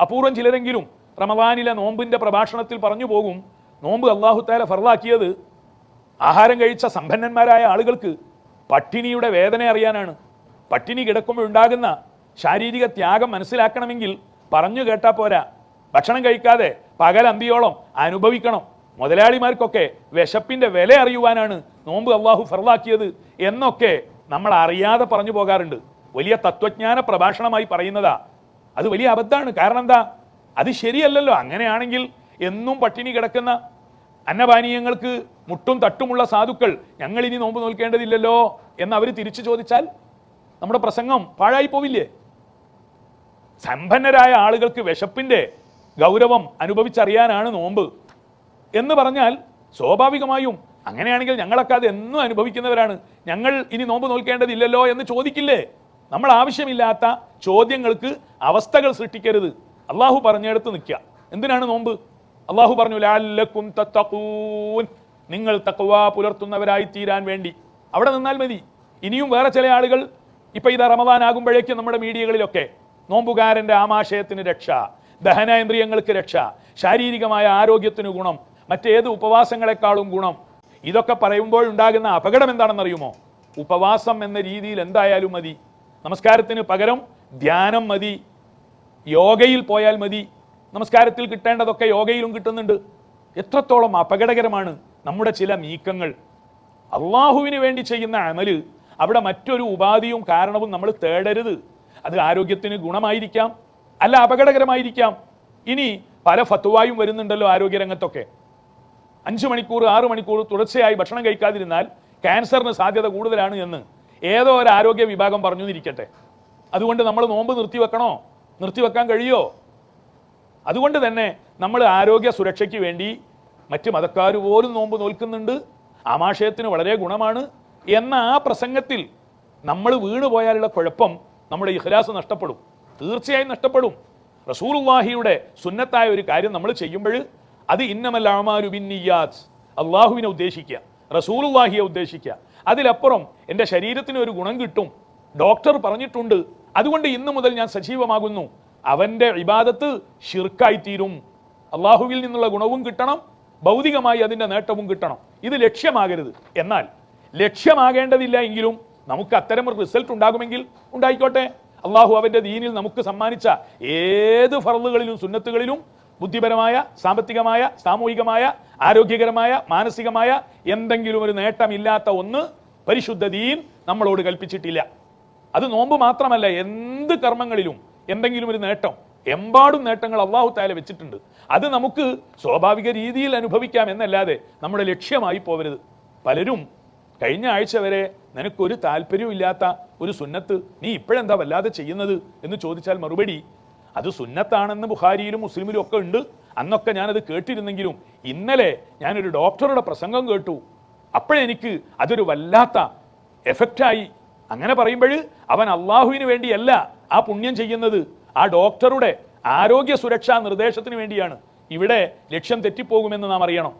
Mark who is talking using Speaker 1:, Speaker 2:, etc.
Speaker 1: അപൂർവം ചിലരെങ്കിലും റമദാനിലെ നോമ്പിന്റെ പ്രഭാഷണത്തിൽ പറഞ്ഞു പോകും, നോമ്പ് അല്ലാഹു തആല ഫർളാക്കിയത് ആഹാരം കഴിച്ച സമ്പന്നന്മാരായ ആളുകൾക്ക് പട്ടിണിയുടെ വേദന അറിയാനാണ്. പട്ടിണി കിടക്കുമ്പോൾ ഉണ്ടാകുന്ന ശാരീരിക ത്യാഗം മനസ്സിലാക്കണമെങ്കിൽ പറഞ്ഞു കേട്ടാ പോരാ, ഭക്ഷണം കഴിക്കാതെ പകലന്തിയോളം അനുഭവിക്കണം. മുതലാളിമാർക്കൊക്കെ വിശപ്പിന്റെ വില അറിയുവാനാണ് നോമ്പ് അല്ലാഹു ഫർളാക്കിയത് എന്നൊക്കെ നമ്മൾ അറിയാതെ പറഞ്ഞു പോകാറുണ്ട്. വലിയ തത്വജ്ഞാന പ്രഭാഷണമായി പറയുന്നതാ. അത് വലിയ അബദ്ധമാണ്. കാരണം എന്താ? അത് ശരിയല്ലല്ലോ. അങ്ങനെയാണെങ്കിൽ എന്നും പട്ടിണി കിടക്കുന്ന അന്നപാനീയങ്ങൾക്ക് മുട്ടും തട്ടുമുള്ള സാധുക്കൾ ഞങ്ങൾ ഇനി നോമ്പ് നോൽക്കേണ്ടതില്ലല്ലോ എന്ന് അവർ തിരിച്ചു ചോദിച്ചാൽ നമ്മുടെ പ്രസംഗം പാഴായി പോവില്ലേ? സമ്പന്നരായ ആളുകൾക്ക് വിശപ്പിന്റെ ഗൗരവം അനുഭവിച്ചറിയാനാണ് നോമ്പ് എന്ന് പറഞ്ഞാൽ സ്വാഭാവികമായും അങ്ങനെയാണെങ്കിൽ ഞങ്ങളൊക്കെ അത് എന്നും അനുഭവിക്കുന്നവരാണ്, ഞങ്ങൾ ഇനി നോമ്പ് നോൽക്കേണ്ടതില്ലല്ലോ എന്ന് ചോദിക്കില്ലേ? നമ്മൾ ആവശ്യമില്ലാത്ത ചോദ്യങ്ങൾക്ക് അവസ്ഥകൾ സൃഷ്ടിക്കരുത്. അള്ളാഹു പറഞ്ഞെടുത്ത് നിൽക്കുക. എന്തിനാണ് നോമ്പ്? അള്ളാഹു പറഞ്ഞു ലഅല്ലക്കും തത്തഖൂൻ, നിങ്ങൾ തഖ്വ പുലർത്തുന്നവരായി തീരാൻ വേണ്ടി. അവിടെ നിന്നാൽ മതി. ഇനിയും വേറെ ചില ആളുകൾ ഇപ്പൊ ഇതാ റമദാൻ ആകുമ്പോഴേക്കും നമ്മുടെ മീഡിയകളിലൊക്കെ നോമ്പുകാരന്റെ ആമാശയത്തിന് രക്ഷ, ദഹനേന്ദ്രിയങ്ങൾക്ക് രക്ഷ, ശാരീരികമായ ആരോഗ്യത്തിന് ഗുണം, മറ്റേത് ഉപവാസങ്ങളെക്കാളും ഗുണം, ഇതൊക്കെ പറയുമ്പോൾ ഉണ്ടാകുന്ന അപകടം എന്താണെന്നറിയുമോ? ഉപവാസം എന്ന രീതിയിൽ എന്തായാലും മതി, നമസ്കാരത്തിന് പകരം ധ്യാനം മതി, യോഗയിൽ പോയാൽ മതി, നമസ്കാരത്തിൽ കിട്ടേണ്ടതൊക്കെ യോഗയിലും കിട്ടുന്നുണ്ട്. എത്രത്തോളം അപകടകരമാണ് നമ്മുടെ ചില നീക്കങ്ങൾ. അള്ളാഹുവിന് വേണ്ടി ചെയ്യുന്ന അമല് അവിടെ മറ്റൊരു ഉപാധിയും കാരണവും നമ്മൾ തേടരുത്. അത് ആരോഗ്യത്തിന് ഗുണമായിരിക്കാം, അല്ല അപകടകരമായിരിക്കാം. ഇനി പല ഫത്വായും വരുന്നുണ്ടല്ലോ ആരോഗ്യരംഗത്തൊക്കെ. 5 മണിക്കൂർ 6 മണിക്കൂർ തുടർച്ചയായി ഭക്ഷണം കഴിക്കാതിരുന്നാൽ ക്യാൻസറിന് സാധ്യത കൂടുതലാണ് എന്ന് ഏതോ ഒരു ആരോഗ്യ വിഭാഗം പറഞ്ഞു എന്നിരിക്കട്ടെ. അതുകൊണ്ട് നമ്മൾ നോമ്പ് നിർത്തിവെക്കണോ? നിർത്തിവെക്കാൻ കഴിയോ? അതുകൊണ്ട് തന്നെ നമ്മൾ ആരോഗ്യ സുരക്ഷയ്ക്ക് വേണ്ടി മറ്റ് മതക്കാർ പോലും നോമ്പ് നോൽക്കുന്നുണ്ട്, ആമാശയത്തിന് വളരെ ഗുണമാണ് എന്ന ആ പ്രസംഗത്തിൽ നമ്മൾ വീണുപോയാലുള്ള കുഴപ്പം നമ്മുടെ ഇഖ്ലാസ് നഷ്ടപ്പെടും, തീർച്ചയായും നഷ്ടപ്പെടും. റസൂലുള്ളാഹിയുടെ സുന്നത്തായ ഒരു കാര്യം നമ്മൾ ചെയ്യുമ്പോൾ അത് ഇന്നമൽ അഅ്മാലു ബിന്നിയ്യാത്ത്, അള്ളാഹുവിനെ ഉദ്ദേശിക്കുക, റസൂലുള്ളാഹിയെ ഉദ്ദേശിക്കുക. അതിലപ്പുറം എൻ്റെ ശരീരത്തിന് ഒരു ഗുണം കിട്ടും, ഡോക്ടർ പറഞ്ഞിട്ടുണ്ട്, അതുകൊണ്ട് ഇന്നു മുതൽ ഞാൻ സജീവമാകുന്നു, അവൻ്റെ ഇബാദത്ത് ശിർക്കായിത്തീരും. അള്ളാഹുവിൽ നിന്നുള്ള ഗുണവും കിട്ടണം, ഭൗതികമായി അതിൻ്റെ നേട്ടവും കിട്ടണം. ഇത് ലക്ഷ്യമാകരുത്. എന്നാൽ ലക്ഷ്യമാകേണ്ടതില്ല എങ്കിലും നമുക്ക് അത്തരം ഒരു റിസൾട്ട് ഉണ്ടാകുമെങ്കിൽ ഉണ്ടായിക്കോട്ടെ. അള്ളാഹു അവൻ്റെ ദീനിൽ നമുക്ക് സമ്മാനിച്ച ഏത് ഫർളുകളിലും സുന്നത്തുകളിലും ബുദ്ധിപരമായ, സാമ്പത്തികമായ, സാമൂഹികമായ, ആരോഗ്യകരമായ, മാനസികമായ എന്തെങ്കിലും ഒരു നേട്ടമില്ലാത്ത ഒന്ന് പരിശുദ്ധ ദീൻ നമ്മളോട് കൽപ്പിച്ചിട്ടില്ല. അത് നോമ്പ് മാത്രമല്ല, എന്ത് കർമ്മങ്ങളിലും എന്തെങ്കിലും ഒരു നേട്ടം, എമ്പാടും നേട്ടങ്ങൾ അള്ളാഹു തആല വെച്ചിട്ടുണ്ട്. അത് നമുക്ക് സ്വാഭാവിക രീതിയിൽ അനുഭവിക്കാം എന്നല്ലാതെ നമ്മുടെ ലക്ഷ്യമായി പോകരുത്. പലരും കഴിഞ്ഞ ആഴ്ച വരെ നിനക്കൊരു താല്പര്യവും ഇല്ലാത്ത ഒരു സുന്നത്ത് നീ ഇപ്പോഴെന്താ വല്ലാതെ ചെയ്യുന്നത് എന്ന് ചോദിച്ചാൽ മറുപടി, അത് സുന്നത്താണെന്ന് ബുഖാരിയിലും മുസ്ലിമിലും ഒക്കെ ഉണ്ട്, അന്നൊക്കെ ഞാനത് കേട്ടിരുന്നെങ്കിലും ഇന്നലെ ഞാനൊരു ഡോക്ടറുടെ പ്രസംഗം കേട്ടു, അപ്പോഴെനിക്ക് അതൊരു വല്ലാത്ത എഫക്റ്റായി. അങ്ങനെ പറയുമ്പോൾ അവൻ അള്ളാഹുവിന് വേണ്ടിയല്ല ആ പുണ്യം ചെയ്യുന്നത്, ആ ഡോക്ടറുടെ ആരോഗ്യ സുരക്ഷാ നിർദ്ദേശത്തിന് വേണ്ടിയാണ്. ഇവിടെ ലക്ഷ്യം തെറ്റിപ്പോകുമെന്ന് നാം അറിയണം.